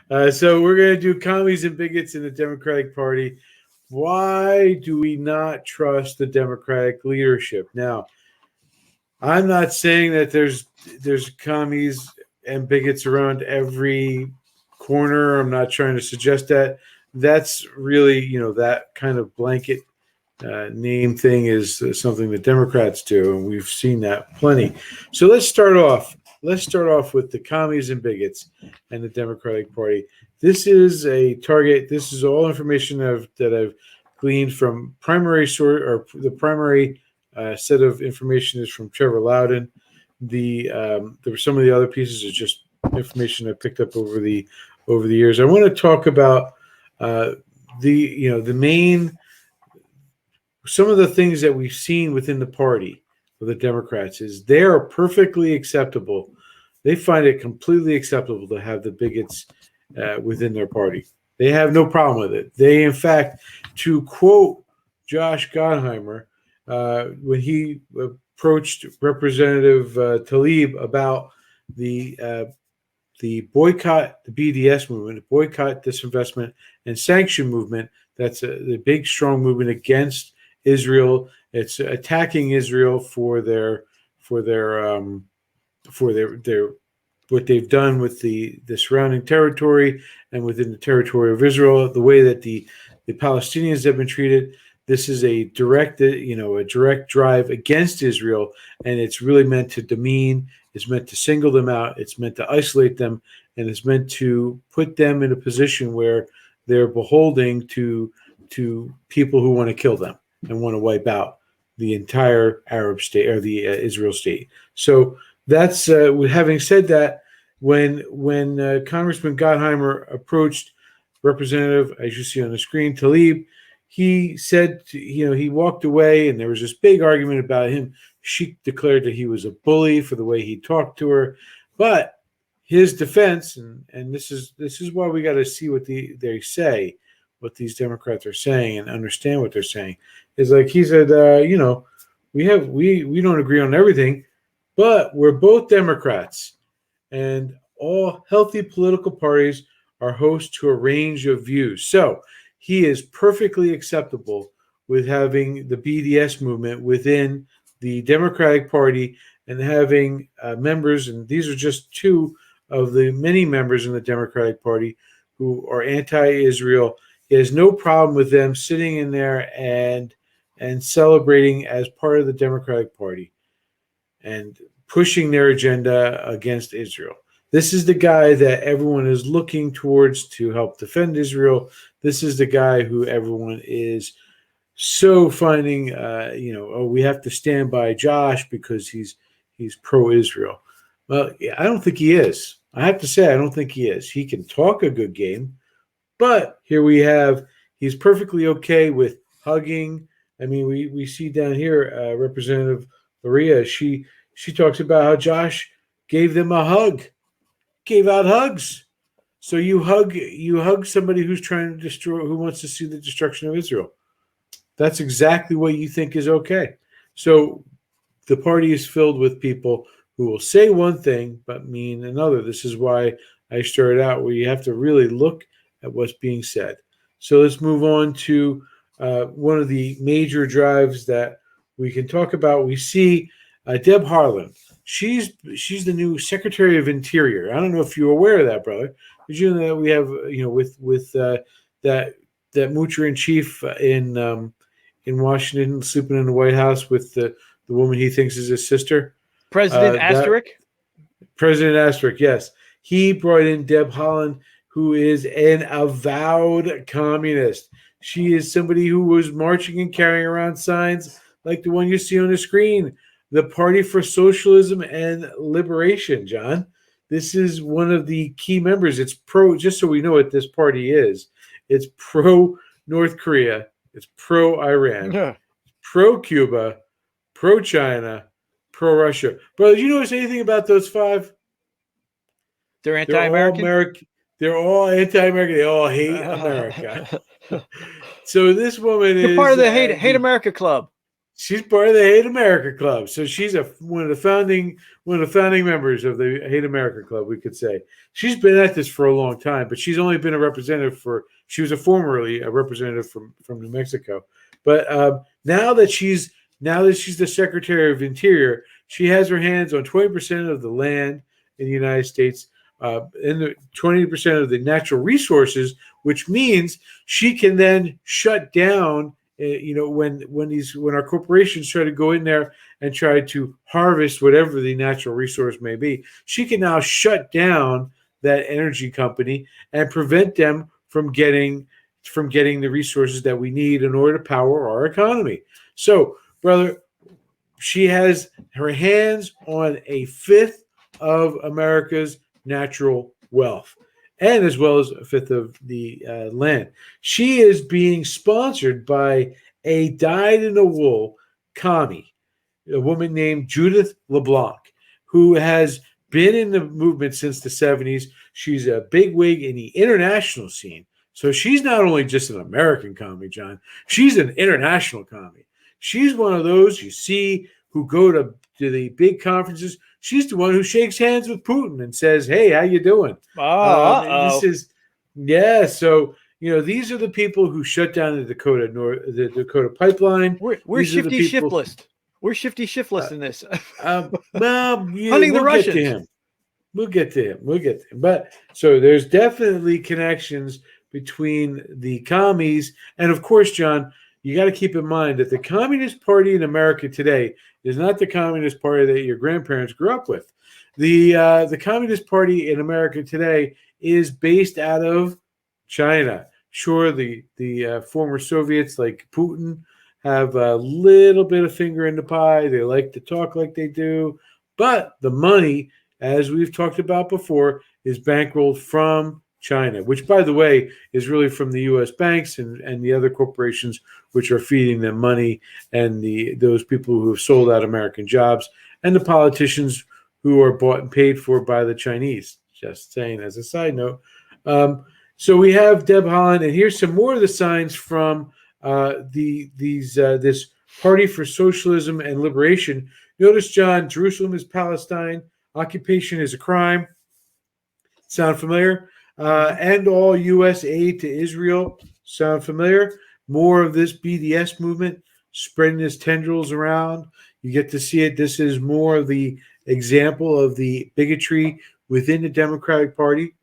So we're going to do commies and bigots in the Democratic Party. Why do we not trust the Democratic leadership? Now, I'm not saying that there's commies and bigots around every corner. I'm not trying to suggest that. That's really, that kind of blanket name thing is something that Democrats do, and we've seen that plenty. So let's start off. With the commies and bigots and the Democratic Party. This is a target. This is all information that I've gleaned from primary source, or the primary set of information is from Trevor Loudon. There were some of the other pieces is just information I picked up over the years. I want to talk about the main. Some of the things that we've seen within the party of the Democrats is they are perfectly acceptable. They find it completely acceptable to have the bigots within their party. They have no problem with it. They, in fact, to quote Josh Gottheimer, when he approached Representative Tlaib about the boycott, the BDS movement, the boycott, disinvestment, and sanction movement, that's the big, strong movement against Israel. It's attacking Israel for their what they've done with the surrounding territory and within the territory of Israel, the way that the Palestinians have been treated. This is a direct drive against Israel, and it's really meant to demean. It's meant to single them out. It's meant to isolate them, and it's meant to put them in a position where they're beholding to people who want to kill them and want to wipe out the entire Arab state or the Israel state. So that's having said that, when Congressman Gottheimer approached Representative, as you see on the screen, Tlaib, he said, he walked away, and there was this big argument about him. She declared that he was a bully for the way he talked to her, but his defense, and this is why we got to see what they say, what these Democrats are saying, and understand what they're saying. Is like he said, we don't agree on everything, but we're both Democrats, and all healthy political parties are host to a range of views. So he is perfectly acceptable with having the BDS movement within the Democratic Party and having members, and these are just two of the many members in the Democratic Party who are anti-Israel. He has no problem with them sitting in there and celebrating as part of the Democratic Party and pushing their agenda against Israel. This is the guy that everyone is looking towards to help defend Israel. This is the guy who everyone is so finding, we have to stand by Josh because he's pro-Israel. Well, I don't think he is. I have to say, I don't think he is. He can talk a good game, but here we have, he's perfectly okay with hugging. I mean, we see down here, Representative Maria, she talks about how Josh gave them a hug, gave out hugs. So you hug somebody who's trying to destroy, who wants to see the destruction of Israel. That's exactly what you think is okay. So the party is filled with people who will say one thing but mean another. This is why I started out where you have to really look at what's being said. So let's move on to one of the major drives that we can talk about. We see Deb Haaland. She's the new Secretary of Interior. I don't know if you're aware of that, brother. Did you know that we have, with that moocher in chief in Washington sleeping in the White House with the woman he thinks is his sister? President Asterisk? President Asterisk, yes. He brought in Deb Haaland, who is an avowed communist. She is somebody who was marching and carrying around signs like the one you see on the screen, the Party for Socialism and Liberation, John. This is one of the key members. It's just so we know what this party is, it's pro-North Korea, it's pro-Iran, pro-Cuba, pro-China, pro-Russia. Brother, do you notice anything about those five? They're anti-American? They're all anti-American. They all hate America. So this woman You're is part of the hate America club. She's part of the Hate America Club. So she's one of the founding members of the Hate America Club, we could say. She's been at this for a long time, but she's only been a representative she was formerly a representative from New Mexico. But now that she's the Secretary of Interior, she has her hands on 20% of the land in the United States, and 20% of the natural resources, which means she can then shut down. When our corporations try to go in there and try to harvest whatever the natural resource may be, she can now shut down that energy company and prevent them from getting the resources that we need in order to power our economy. So, brother, she has her hands on a fifth of America's natural wealth, and as well as a fifth of the land. She is being sponsored by a dyed-in-the-wool commie, a woman named Judith LeBlanc, who has been in the movement since the 70s. She's a bigwig in the international scene. So she's not only just an American commie, John. She's an international commie. She's one of those you see who go to the big conferences. She's the one who shakes hands with Putin and says, "Hey, how you doing?" So these are the people who shut down the Dakota pipeline. We're shifty shift list. We're shifty shift list in this. Hunting the Russians. We'll get to him. But so there's definitely connections between the commies, and of course, John, you got to keep in mind that the Communist Party in America today is not the Communist Party that your grandparents grew up with. The Communist Party in America today is based out of China. Sure, the former Soviets like Putin have a little bit of finger in the pie. They like to talk like they do, but the money, as we've talked about before, is bankrolled from China, which, by the way, is really from the U.S. banks and the other corporations which are feeding them money, and those people who have sold out American jobs, and the politicians who are bought and paid for by the Chinese. Just saying as a side note. So we have Deb Haaland, and here's some more of the signs from this Party for Socialism and Liberation. Notice, John, Jerusalem is Palestine. Occupation is a crime. Sound familiar? End all U.S. aid to Israel. Sound familiar? More of this BDS movement spreading its tendrils around. You get to see it. This is more of the example of the bigotry within the Democratic Party.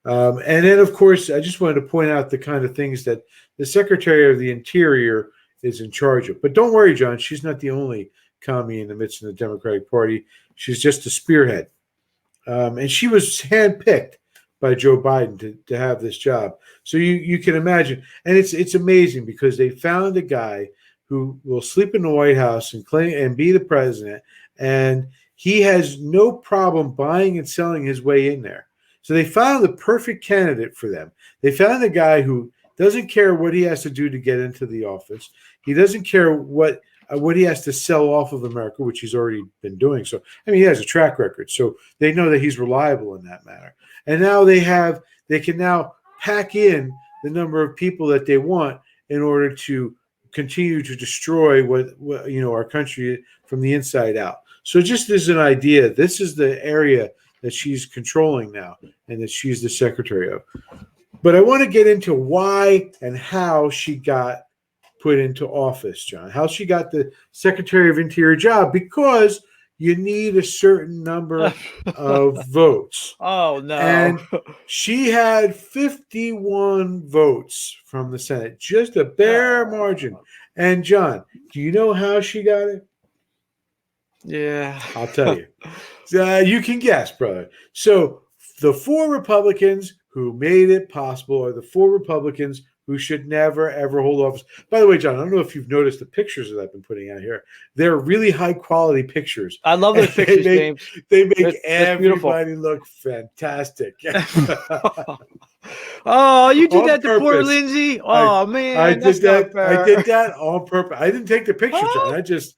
And then, of course, I just wanted to point out the kind of things that the Secretary of the Interior is in charge of. But don't worry, John, she's not the only commie in the midst of the Democratic Party. She's just a spearhead. And she was handpicked by Joe Biden to have this job. So you can imagine. And it's amazing because they found a guy who will sleep in the White House and claim and be the president, and he has no problem buying and selling his way in there. So they found the perfect candidate for them. They found a guy who doesn't care what he has to do to get into the office. He doesn't care what he has to sell off of America, which he's already been doing. So, I mean, he has a track record. So they know that he's reliable in that manner. And now they can now pack in the number of people that they want in order to continue to destroy what our country from the inside out. So just as an idea, this is the area that she's controlling now and that she's the secretary of. But I want to get into why and how she got put into office, John, how she got the Secretary of Interior job, because you need a certain number of votes. Oh, no. And she had 51 votes from the Senate, just a bare margin. And, John, do you know how she got it? Yeah. I'll tell you. You can guess, brother. So the four Republicans who made it possible are the four Republicans who should never, ever hold office. By the way, John, I don't know if you've noticed the pictures that I've been putting out here. They're really high-quality pictures. I love those pictures, James. They make everybody look fantastic. Oh, you did that to purpose. Poor Lindsay? Oh, man. I did that on purpose. I didn't take the picture, John. I just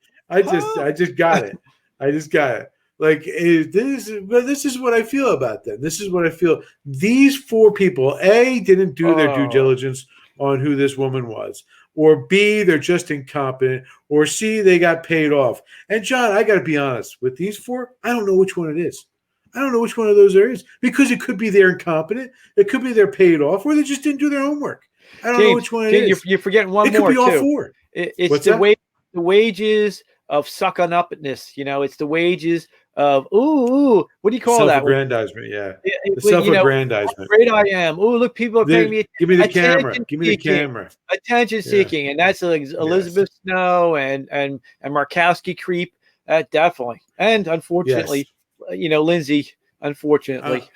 got it. I just got it. Like, this is what I feel about them. This is what I feel. These four people, didn't do their due diligence on who this woman was. or B, they're just incompetent, or C, they got paid off. And John, I got to be honest, with these four, I don't know which one it is. I don't know which one of those there is, because it could be they're incompetent, it could be they're paid off, or they just didn't do their homework. I don't know which one it is. You're forgetting one it could more be all too. four. It's the wages of sucking upness. It's the wages of what do you call that? Self-aggrandizement, yeah. The When, self-aggrandizement. how great I am. Oh, look, people are paying me. Give me the camera. Give me the camera. Attention seeking, and that's like Elizabeth Snow and Markowski creep. Definitely, and unfortunately, Lindsay. Unfortunately.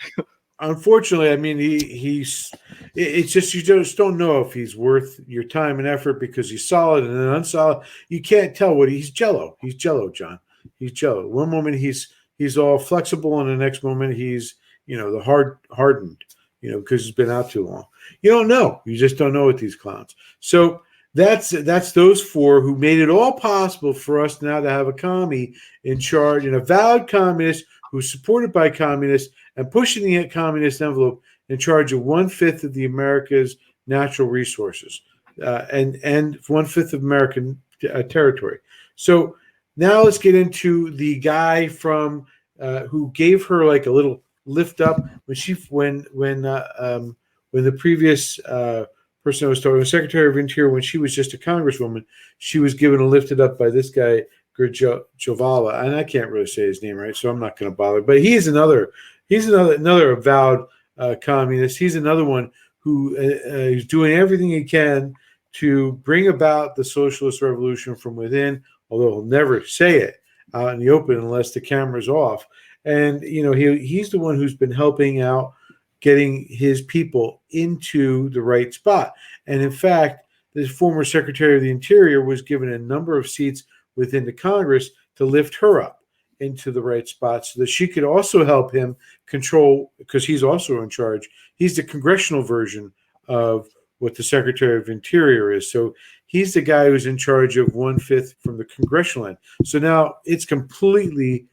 Unfortunately, I mean, it's just, you just don't know if he's worth your time and effort, because he's solid and then unsolid. You can't tell what he's jello. He's jello, John. He's jello. One moment he's all flexible, and the next moment he's, the hardened, because he's been out too long. You don't know. You just don't know with these clowns. So that's those four who made it all possible for us now to have a commie in charge, an avowed communist who's supported by communists and pushing the communist envelope, in charge of 1/5 of the America's natural resources, and 1/5 of American territory. So now let's get into the guy from who gave her like a little lift up when the previous person I was talking, the Secretary of Interior, when she was just a congresswoman, she was given a lifted up by this guy Jovala, and I can't really say his name right, so I'm not going to bother. But he's another avowed communist. He's another one who is doing everything he can to bring about the socialist revolution from within, although he'll never say it out in the open unless the camera's off. And he's the one who's been helping out getting his people into the right spot. And in fact, the former Secretary of the Interior was given a number of seats within the Congress to lift her up into the right spot, so that she could also help him control, because he's also in charge. He's the congressional version of what the Secretary of Interior is. So he's the guy who's in charge of 1/5 from the congressional end. So now it's completely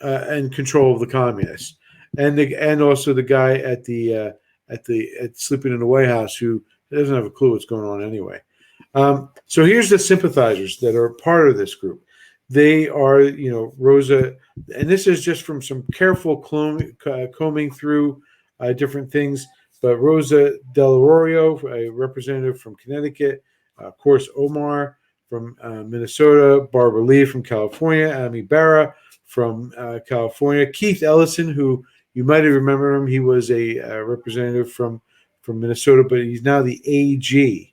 in control of the communists, and also the guy at sleeping in the White House, who doesn't have a clue what's going on anyway. So here's the sympathizers that are part of this group. They are, Rosa, and this is just from some careful combing through different things. But Rosa Del Arroyo, a representative from Connecticut, of course, Omar from Minnesota, Barbara Lee from California, Amy Barra from California, Keith Ellison, who you might have remembered him. He was a representative from Minnesota, but he's now the AG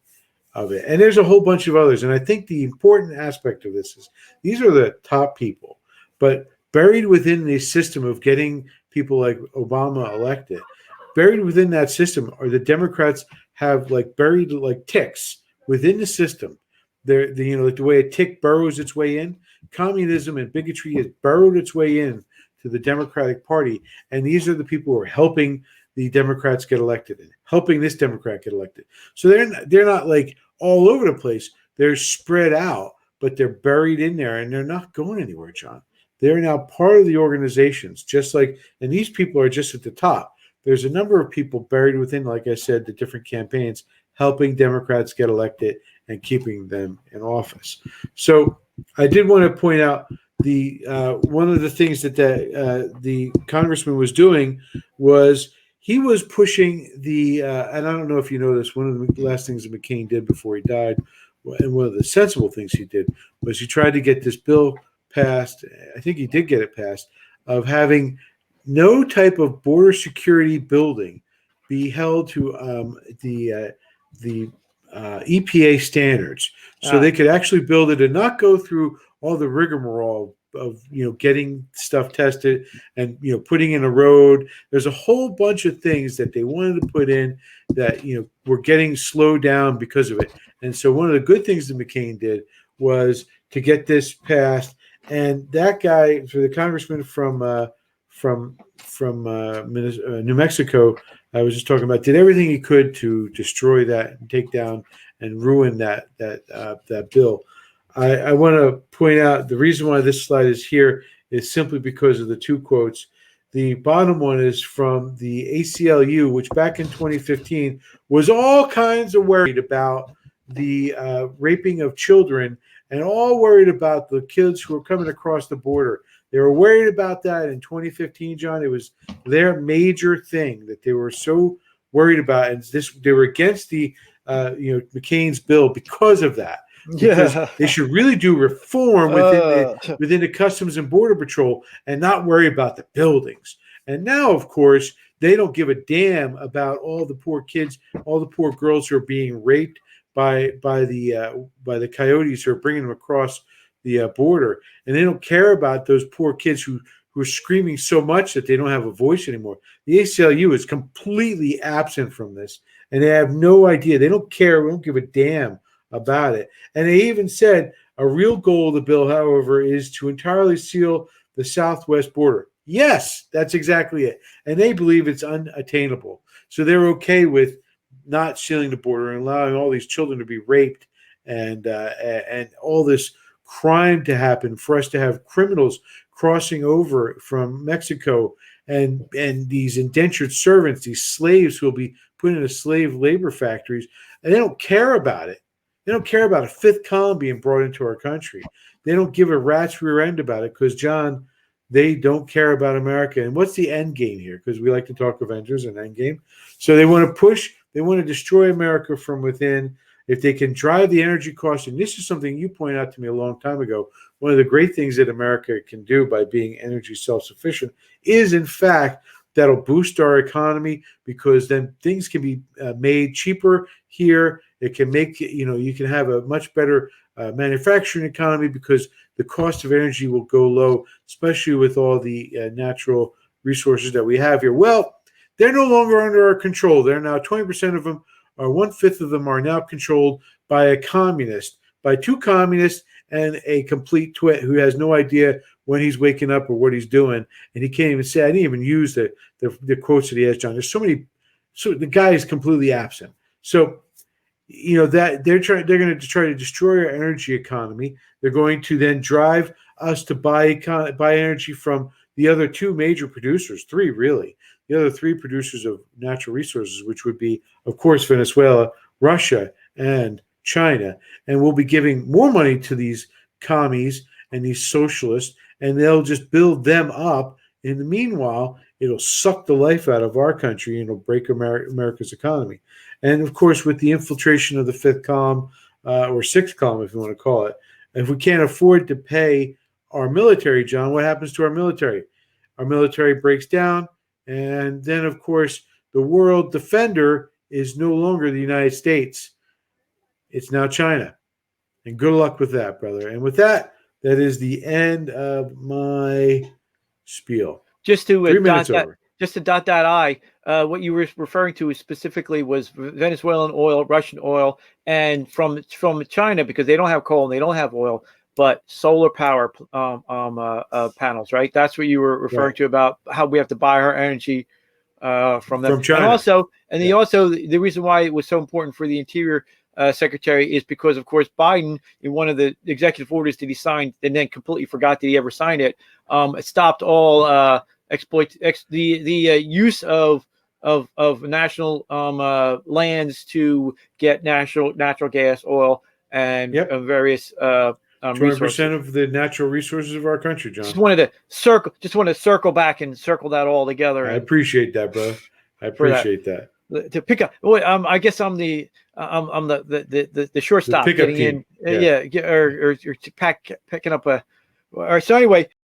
of it. And there's a whole bunch of others. And I think the important aspect of this is these are the top people, but buried within the system of getting people like Obama elected, buried within that system are the Democrats have buried like ticks within the system. Like the way a tick burrows its way in, communism and bigotry has burrowed its way in to the Democratic Party. And these are the people who are helping the Democrats get elected and helping this Democrat get elected. So they're not like all over the place. They're spread out, but they're buried in there, and they're not going anywhere, John. They're now part of the organizations, and these people are just at the top. There's a number of people buried within, like I said, the different campaigns, helping Democrats get elected and keeping them in office. So I did want to point out the one of the things that the congressman was doing was he was pushing the and I don't know if you know this, one of the last things that McCain did before he died, and one of the sensible things he did, was he tried to get this bill passed. I think he did get it passed, of having no type of border security building be held to the EPA standards, so they could actually build it and not go through all the rigmarole of getting stuff tested and putting in a road. There's a whole bunch of things that they wanted to put in that were getting slowed down because of it. And so one of the good things that McCain did was to get this passed. And that guy, for the congressman from New Mexico, I was just talking about, did everything he could to destroy that and take down and ruin that bill. I want to point out the reason why this slide is here is simply because of the two quotes. The bottom one is from the ACLU, which back in 2015 was all kinds of worried about the raping of children, and all worried about the kids who were coming across the border. They were worried about that in 2015, John. It was their major thing that they were so worried about, and they were against the McCain's bill because of that. Because they should really do reform within the Customs and Border Patrol and not worry about the buildings. And now, of course, they don't give a damn about all the poor kids, all the poor girls who are being raped by the coyotes who are bringing them across the border, and they don't care about those poor kids who are screaming so much that they don't have a voice anymore. The ACLU is completely absent from this, and they have no idea. They don't care. They don't give a damn about it. And they even said a real goal of the bill, however, is to entirely seal the southwest border. Yes, that's exactly it. And they believe it's unattainable. So they're okay with not sealing the border and allowing all these children to be raped and all this crime to happen, for us to have criminals crossing over from Mexico and these indentured servants, these slaves who will be put into slave labor factories. And they don't care about it. They don't care about a fifth column being brought into our country. They don't give a rat's rear end about it because, John, they don't care about America. And what's the end game here? Because we like to talk Avengers and end game. So they want to push, they want to destroy America from within. If they can drive the energy costs, and this is something you pointed out to me a long time ago, one of the great things that America can do by being energy self-sufficient is, in fact, that'll boost our economy, because then things can be made cheaper here. It can make, you can have a much better manufacturing economy because the cost of energy will go low, especially with all the natural resources that we have here. Well, they're no longer under our control. They're now 20% of them, or 1/5 of them, are now controlled by a communist, by two communists and a complete twit who has no idea when he's waking up or what he's doing. And he can't even say, I didn't even use the quotes that he has, John. There's so many, so the guy is completely absent. So, that they're going to try to destroy our energy economy. They're going to then drive us to buy energy from the other two major producers, three really, the other three producers of natural resources, which would be, of course, Venezuela, Russia, and China. And we'll be giving more money to these commies and these socialists, and they'll just build them up. In the meanwhile, it'll suck the life out of our country and it'll break America's economy. And of course, with the infiltration of the fifth column, or sixth column, if you want to call it, if we can't afford to pay our military, John, what happens to our military? Our military breaks down. And then, of course, the world defender is no longer the United States. It's now China. And good luck with that, brother. And with that, that is the end of my spiel. Just to 3 minutes over. Just to dot that I, what you were referring to specifically was Venezuelan oil, Russian oil, and from China, because they don't have coal and they don't have oil, but solar power panels, right? That's what you were referring to about how we have to buy our energy from them. From China. And the reason why it was so important for the Interior Secretary is because, of course, Biden, in one of the executive orders that he signed and then completely forgot that he ever signed it, stopped all the use of national lands to get natural gas, oil, and various 20% of the natural resources of our country, John. Just wanted to circle back and circle that all together. I appreciate that, bro. I appreciate that. To pick up, I guess I'm the shortstop the getting team. In, or picking up a. Or so anyway.